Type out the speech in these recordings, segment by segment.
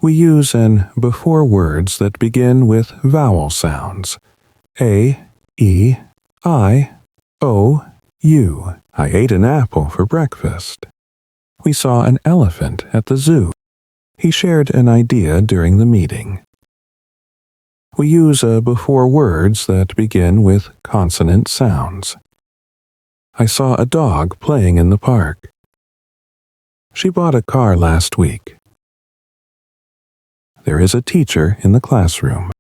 We use and before words that begin with vowel sounds. A, E, I, O, U. I ate an apple for breakfast. We saw an elephant at the zoo. He shared an idea during the meeting. We use a before words that begin with consonant sounds. I saw a dog playing in the park. She bought a car last week. There is a teacher in the classroom.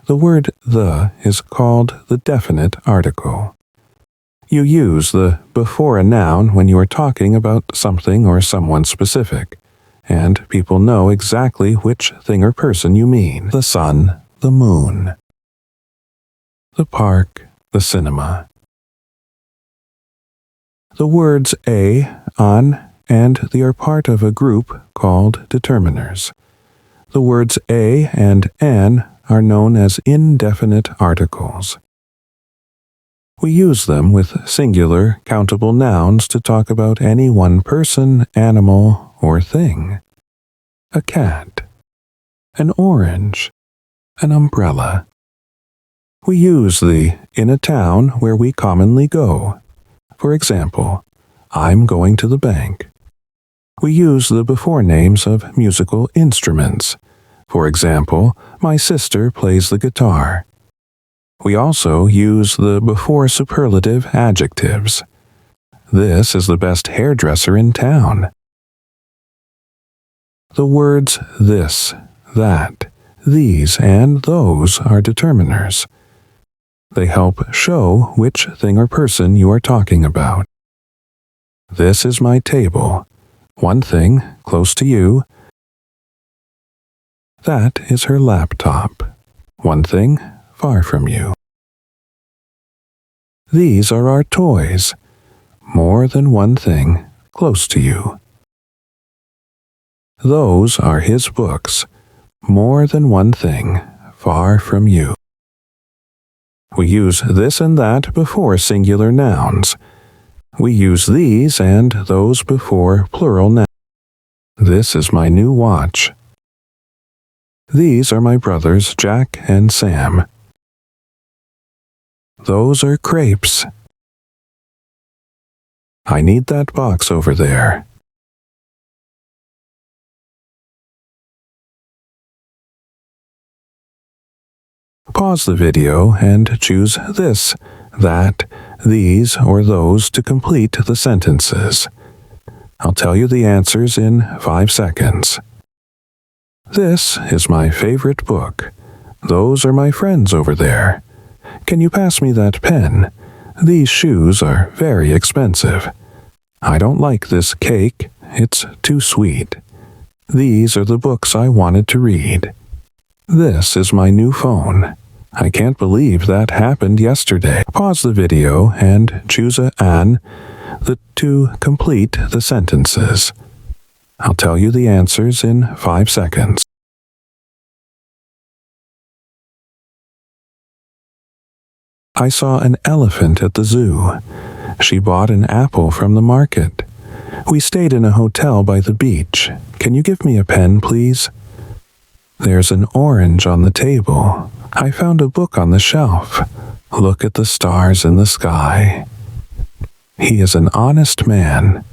The word the is called the definite article. You use the before a noun when you are talking about something or someone specific, and people know exactly which thing or person you mean. The sun, the moon. The park, the cinema. The words a, on, and they are part of a group called determiners. The words a and an are known as indefinite articles. We use them with singular, countable nouns to talk about any one person, animal, or thing. A cat, an orange, an umbrella. We use the in a town where we commonly go. For example, I'm going to the bank. We use the before names of musical instruments. For example, my sister plays the guitar. We also use the before superlative adjectives. This is the best hairdresser in town. The words this, that, these, and those are determiners. They help show which thing or person you are talking about. This is my table. One thing, close to you. That is her laptop. One thing, far from you. These are our toys. More than one thing, close to you. Those are his books. More than one thing, far from you. We use this and that before singular nouns. We use these and those before plural nouns. This is my new watch. These are my brothers Jack and Sam. Those are crepes. I need that box over there. Pause the video and choose this, that, these, or those to complete the sentences. I'll tell you the answers in 5 seconds. This is my favorite book. Those are my friends over there. Can you pass me that pen? These shoes are very expensive. I don't like this cake. It's too sweet. These are the books I wanted to read. This is my new phone. I can't believe that happened yesterday. Pause the video and choose an to complete the sentences. I'll tell you the answers in 5 seconds. I saw an elephant at the zoo. She bought an apple from the market. We stayed in a hotel by the beach. Can you give me a pen, please? There's an orange on the table. I found a book on the shelf. Look at the stars in the sky. He is an honest man.